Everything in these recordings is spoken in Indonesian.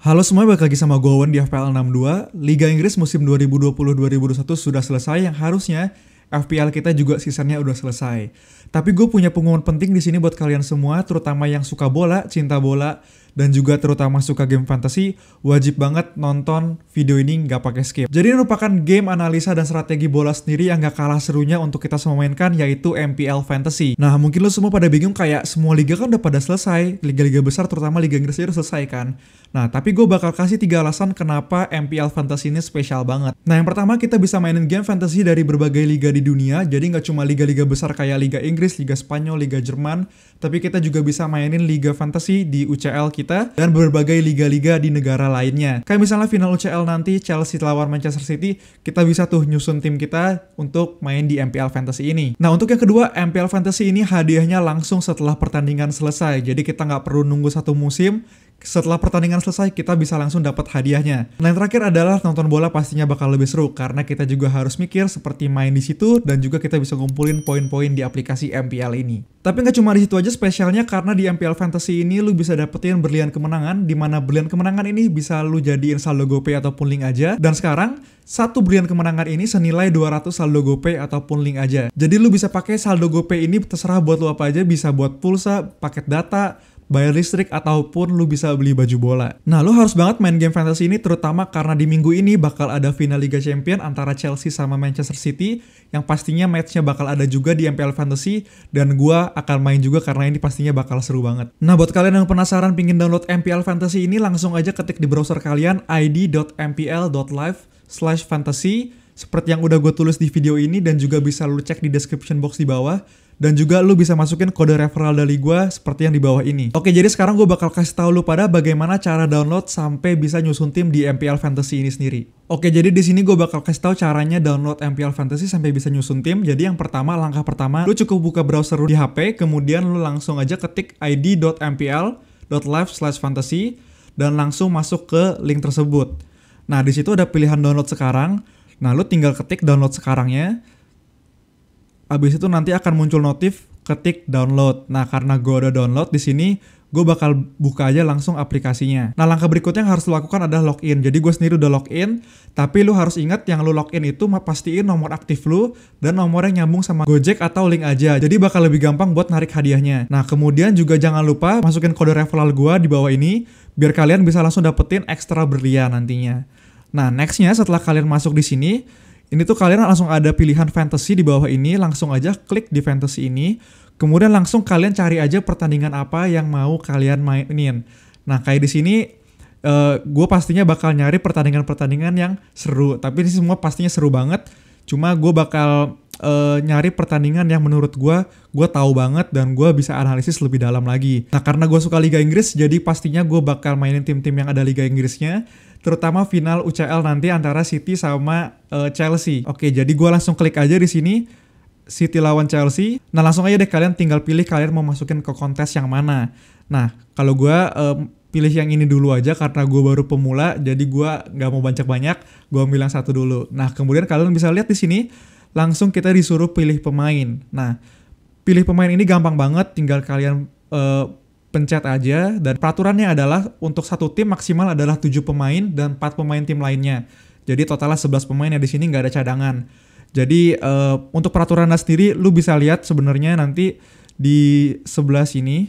Halo semua, balik lagi sama gue Owen di FPL 62. Liga Inggris musim 2020-2021 sudah selesai, yang harusnya FPL kita juga seasonnya udah selesai. Tapi gue punya pengumuman penting di sini buat kalian semua, terutama yang suka bola, cinta bola, dan juga terutama suka game fantasy. Wajib banget nonton video ini nggak pakai skip. Jadi ini merupakan game analisa dan strategi bola sendiri yang gak kalah serunya untuk kita semua mainkan, yaitu MPL Fantasy. Nah, mungkin lo semua pada bingung kayak semua liga kan udah pada selesai, liga-liga besar terutama Liga Inggris udah selesai kan. Nah, tapi gue bakal kasih 3 alasan kenapa MPL Fantasy ini spesial banget. Nah, yang pertama, kita bisa mainin game fantasy dari berbagai liga di dunia. Jadi nggak cuma liga-liga besar kayak Liga Inggris, Liga Spanyol, Liga Jerman, tapi kita juga bisa mainin liga fantasy di UCL kita dan berbagai liga-liga di negara lainnya. Kayak misalnya final UCL nanti Chelsea lawan Manchester City, kita bisa tuh nyusun tim kita untuk main di MPL Fantasy ini. Nah, untuk yang kedua, MPL Fantasy ini hadiahnya langsung setelah pertandingan selesai. Jadi kita nggak perlu nunggu satu musim. Setelah pertandingan selesai, kita bisa langsung dapat hadiahnya. Nah, yang terakhir adalah nonton bola pastinya bakal lebih seru, karena kita juga harus mikir seperti main di situ, dan juga kita bisa ngumpulin poin-poin di aplikasi MPL ini. Tapi nggak cuma di situ aja spesialnya, karena di MPL Fantasy ini lu bisa dapetin berlian kemenangan, di mana berlian kemenangan ini bisa lu jadiin saldo GoPay ataupun link aja. Dan sekarang, satu berlian kemenangan ini senilai 200 saldo GoPay ataupun link aja. Jadi lu bisa pakai saldo GoPay ini terserah buat lu apa aja, bisa buat pulsa, paket data, bayar listrik, ataupun lu bisa beli baju bola. Nah, lu harus banget main game fantasy ini, terutama karena di minggu ini bakal ada final Liga Champion antara Chelsea sama Manchester City, yang pastinya matchnya bakal ada juga di MPL Fantasy, dan gua akan main juga karena ini pastinya bakal seru banget. Nah, buat kalian yang penasaran pingin download MPL Fantasy ini, langsung aja ketik di browser kalian id.mpl.live/fantasy seperti yang udah gue tulis di video ini, dan juga bisa lu cek di description box di bawah. Dan juga lu bisa masukin kode referral dari gue seperti yang di bawah ini. Oke, jadi sekarang gue bakal kasih tahu lu pada bagaimana cara download sampai bisa nyusun tim di MPL Fantasy ini sendiri. Oke, jadi di sini gue bakal kasih tahu caranya download MPL Fantasy sampai bisa nyusun tim. Jadi yang pertama, langkah pertama, lu cukup buka browser di HP, kemudian lu langsung aja ketik id.mpl.live/fantasy dan langsung masuk ke link tersebut. Nah, di situ ada pilihan download sekarang. Nah, lu tinggal ketik download sekarangnya. Habis itu nanti akan muncul notif ketik download. Nah, karena gue udah download di sini, gue bakal buka aja langsung aplikasinya. Nah, langkah berikutnya yang harus lo lakukan adalah login. Jadi gue sendiri udah login, tapi lu harus ingat yang lu login itu pastiin nomor aktif lu dan nomor yang nyambung sama Gojek atau link aja. Jadi bakal lebih gampang buat narik hadiahnya. Nah, kemudian juga jangan lupa masukin kode referral gue di bawah ini biar kalian bisa langsung dapetin ekstra berlian nantinya. Nah, nextnya setelah kalian masuk di sini, ini tuh kalian langsung ada pilihan fantasy di bawah ini, langsung aja klik di fantasy ini, kemudian langsung kalian cari aja pertandingan apa yang mau kalian mainin. Nah, kayak di sini gue pastinya bakal nyari pertandingan-pertandingan yang seru, tapi ini semua pastinya seru banget. Cuma gue bakal nyari pertandingan yang menurut gue tahu banget dan gue bisa analisis lebih dalam lagi. Nah, karena gue suka Liga Inggris, jadi pastinya gue bakal mainin tim-tim yang ada Liga Inggrisnya, terutama final UCL nanti antara City sama Chelsea. Oke, jadi gue langsung klik aja di sini City lawan Chelsea. Nah, langsung aja deh kalian tinggal pilih kalian mau masukin ke kontes yang mana. Nah, kalau gue pilih yang ini dulu aja karena gue baru pemula, jadi gue nggak mau banyak-banyak, gue ambil yang satu dulu. Nah, kemudian kalian bisa lihat di sini langsung kita disuruh pilih pemain. Nah, pilih pemain ini gampang banget, tinggal kalian pencet aja, dan peraturannya adalah untuk satu tim maksimal adalah 7 pemain dan 4 pemain tim lainnya. Jadi totalnya 11 pemain ya, di sini nggak ada cadangan. Jadi untuk peraturannya sendiri lu bisa lihat sebenarnya nanti di sebelah sini.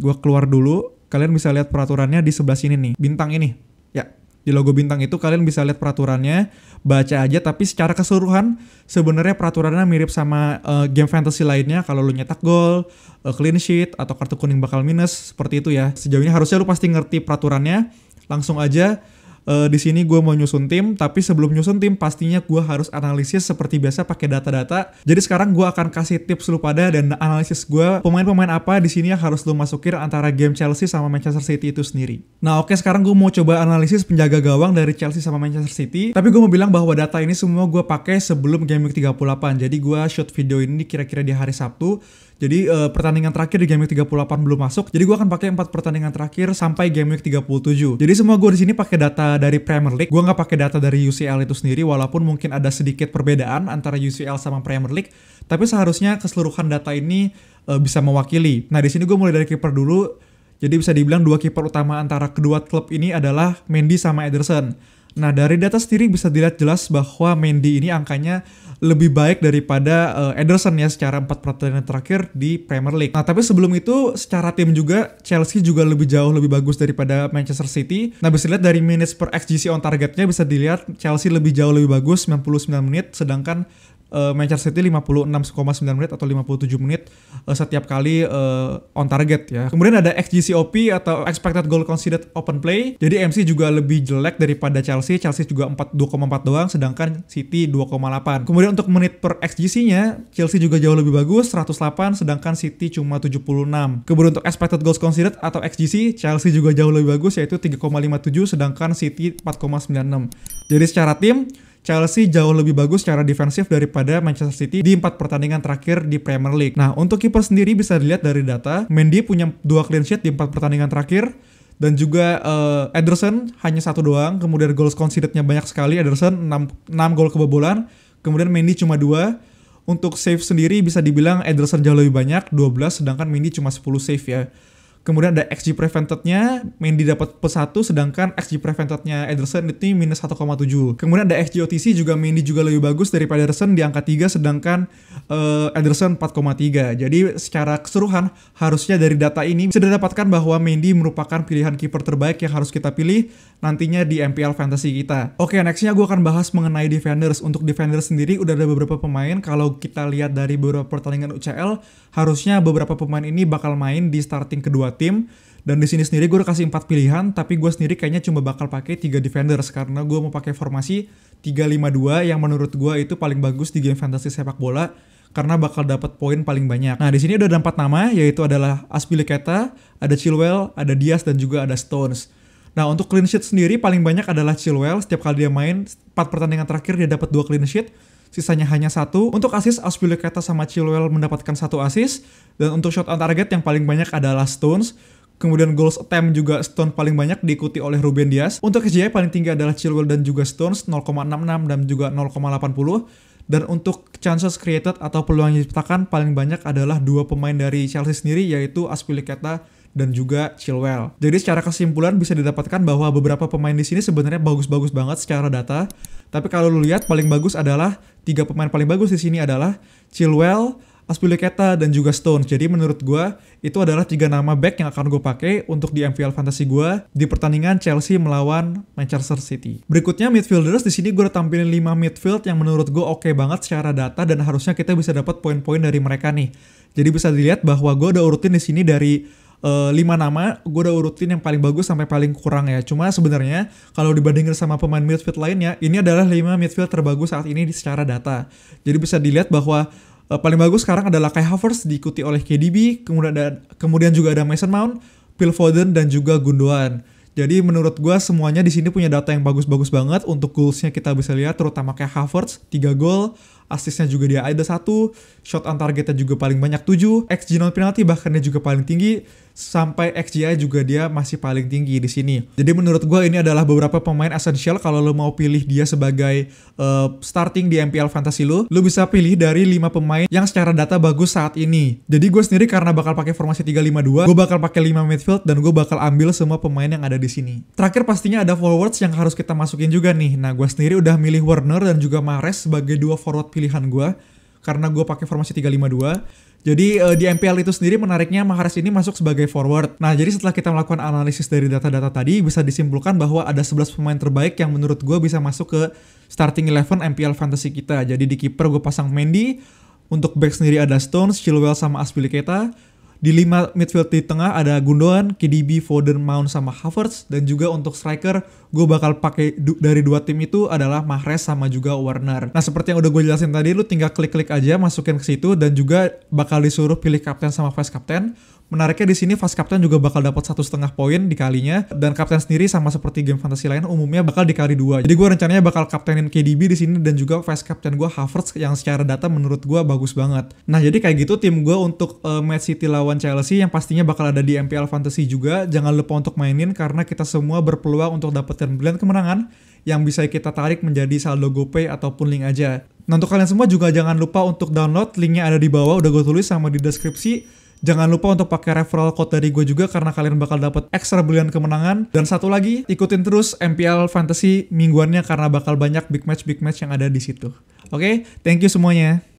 Gua keluar dulu, kalian bisa lihat peraturannya di sebelah sini nih, bintang ini. Ya, di logo bintang itu kalian bisa lihat peraturannya, baca aja, tapi secara keseluruhan sebenarnya peraturannya mirip sama game fantasy lainnya. Kalau lu nyetak gol, clean sheet, atau kartu kuning bakal minus, seperti itu ya. Sejauh ini harusnya lu pasti ngerti peraturannya. Langsung aja di sini gue mau nyusun tim, tapi sebelum nyusun tim pastinya gue harus analisis seperti biasa pakai data-data. Jadi sekarang gue akan kasih tips lu pada dan analisis gue pemain-pemain apa di sini yang harus lu masukin antara game Chelsea sama Manchester City itu sendiri. Nah, oke, sekarang gue mau coba analisis penjaga gawang dari Chelsea sama Manchester City. Tapi gue mau bilang bahwa data ini semua gue pakai sebelum game week 38. Jadi gue shoot video ini kira-kira di hari Sabtu. Jadi pertandingan terakhir di game week 38 belum masuk. Jadi gue akan pakai 4 pertandingan terakhir sampai game week 37. Jadi semua gue di sini pakai data data dari Premier League. Gue nggak pakai data dari UCL itu sendiri, walaupun mungkin ada sedikit perbedaan antara UCL sama Premier League. Tapi seharusnya keseluruhan data ini bisa mewakili. Nah di sini gue mulai dari kiper dulu. Jadi bisa dibilang dua kiper utama antara kedua klub ini adalah Mendy sama Ederson. Nah dari data sendiri bisa dilihat jelas bahwa Mendy ini angkanya lebih baik daripada Ederson ya secara 4 pertandingan terakhir di Premier League. Nah tapi sebelum itu secara tim juga Chelsea juga lebih jauh lebih bagus daripada Manchester City. Nah bisa dilihat dari minutes per XGC on targetnya bisa dilihat Chelsea lebih jauh lebih bagus 99 menit sedangkan Manchester City 56,9 menit atau 57 menit setiap kali on target ya. Kemudian ada XGCOP atau Expected Goal Conceded Open Play. Jadi MC juga lebih jelek daripada Chelsea. Chelsea juga 2,4 doang sedangkan City 2,8. Kemudian untuk menit per XGC-nya Chelsea juga jauh lebih bagus 108 sedangkan City cuma 76. Kemudian untuk Expected Goals Conceded atau XGC Chelsea juga jauh lebih bagus yaitu 3,57 sedangkan City 4,96. Jadi secara tim Chelsea jauh lebih bagus secara defensif daripada Manchester City di 4 pertandingan terakhir di Premier League. Nah, untuk kiper sendiri bisa dilihat dari data, Mendy punya 2 clean sheet di 4 pertandingan terakhir, dan juga Ederson hanya 1 doang, kemudian goals conceded-nya banyak sekali, Ederson 6 gol kebobolan, kemudian Mendy cuma 2. Untuk save sendiri bisa dibilang Ederson jauh lebih banyak, 12, sedangkan Mendy cuma 10 save ya. Kemudian ada XG prevented-nya, Mendy dapat +1, sedangkan XG prevented-nya Ederson itu minus 1,7. Kemudian ada XG OTC juga Mendy juga lebih bagus daripada Ederson di angka 3, sedangkan Ederson 4,3. Jadi secara keseluruhan harusnya dari data ini bisa didapatkan bahwa Mendy merupakan pilihan kiper terbaik yang harus kita pilih nantinya di MPL Fantasy kita. Oke, nextnya gue akan bahas mengenai defenders. Untuk defenders sendiri udah ada beberapa pemain, kalau kita lihat dari beberapa pertandingan UCL, harusnya beberapa pemain ini bakal main di starting kedua tim. Dan di sini sendiri gue udah kasih 4 pilihan, tapi gue sendiri kayaknya cuma bakal pakai 3 defenders karena gue mau pakai formasi 3-5-2 yang menurut gue itu paling bagus di game fantasy sepak bola karena bakal dapat poin paling banyak. Nah, di sini udah ada 4 nama, yaitu adalah Azpilicueta, ada Chilwell, ada Diaz, dan juga ada Stones. Nah, untuk clean sheet sendiri paling banyak adalah Chilwell. Setiap kali dia main 4 pertandingan terakhir dia dapat 2 clean sheet, sisanya hanya 1. Untuk assist, Azpilicueta sama Chilwell mendapatkan 1 assist, dan untuk shot on target yang paling banyak adalah Stones. Kemudian goals attempt juga Stones paling banyak diikuti oleh Ruben Dias. Untuk XGI paling tinggi adalah Chilwell dan juga Stones 0,66 dan juga 0,80. Dan untuk chances created atau peluang yang diciptakan paling banyak adalah 2 pemain dari Chelsea sendiri yaitu Azpilicueta dan juga Chilwell. Jadi secara kesimpulan bisa didapatkan bahwa beberapa pemain di sini sebenarnya bagus-bagus banget secara data. Tapi kalau lu lihat paling bagus adalah 3 pemain paling bagus di sini adalah Chilwell, Azpilicueta, dan juga Stones. Jadi menurut gue itu adalah 3 nama back yang akan gue pakai untuk di MPL Fantasy gue di pertandingan Chelsea melawan Manchester City. Berikutnya midfielders, di sini gue udah tampilin 5 midfield yang menurut gue oke banget secara data dan harusnya kita bisa dapat poin-poin dari mereka nih. Jadi bisa dilihat bahwa gue udah urutin di sini dari 5 nama, gue udah urutin yang paling bagus sampai paling kurang ya. Cuma sebenarnya kalau dibandingin sama pemain midfield lainnya, ini adalah 5 midfield terbagus saat ini secara data. Jadi bisa dilihat bahwa paling bagus sekarang adalah Kai Havertz diikuti oleh KDB, kemudian juga ada Mason Mount, Phil Foden, dan juga Gundogan. Jadi menurut gue semuanya di sini punya data yang bagus-bagus banget. Untuk goalsnya kita bisa lihat terutama kayak Havertz 3 gol, asisnya juga dia ada 1, shot on targetnya juga paling banyak 7, XG non penalty bahkan dia juga paling tinggi, sampai XGI juga dia masih paling tinggi di sini. Jadi menurut gue ini adalah beberapa pemain essential kalau lo mau pilih dia sebagai starting di MPL Fantasy lo bisa pilih dari 5 pemain yang secara data bagus saat ini. Jadi gue sendiri karena bakal pakai formasi 3-5-2, gue bakal pakai 5 midfield dan gue bakal ambil semua pemain yang ada di sini. Terakhir pastinya ada forwards yang harus kita masukin juga nih. Nah, gue sendiri udah milih Werner dan juga Mahrez sebagai 2 forward pilihan gue karena gue pakai formasi 3-5-2. Jadi di MPL itu sendiri menariknya Mahrez ini masuk sebagai forward. Nah, jadi setelah kita melakukan analisis dari data-data tadi, bisa disimpulkan bahwa ada 11 pemain terbaik yang menurut gue bisa masuk ke starting 11 MPL Fantasy kita. Jadi di kiper gue pasang Mendy, untuk back sendiri ada Stones, Chilwell, sama Azpilicueta. Di 5 midfield di tengah ada Gundogan, KDB, Foden, Mount, sama Havertz. Dan juga untuk striker, gue bakal pakai dari 2 tim itu adalah Mahrez sama juga Werner. Nah, seperti yang udah gue jelasin tadi, lu tinggal klik-klik aja masukin ke situ dan juga bakal disuruh pilih kapten sama vice kapten. Menariknya di sini vice captain juga bakal dapat 1,5 poin dikalinya, dan kapten sendiri sama seperti game fantasy lain umumnya bakal dikali 2. Jadi gue rencananya bakal kaptenin KDB di sini, dan juga vice captain gue Havertz yang secara data menurut gue bagus banget. Nah jadi kayak gitu tim gue untuk match City lawan Chelsea yang pastinya bakal ada di MPL Fantasy juga. Jangan lupa untuk mainin karena kita semua berpeluang untuk dapetin brilian kemenangan yang bisa kita tarik menjadi saldo GoPay ataupun link aja. Nah untuk kalian semua juga jangan lupa untuk download, linknya ada di bawah, udah gue tulis sama di deskripsi. Jangan lupa untuk pakai referral code dari gue juga karena kalian bakal dapat ekstra brilian kemenangan. Dan satu lagi, ikutin terus MPL Fantasy mingguannya karena bakal banyak big match yang ada di situ. Oke, thank you semuanya.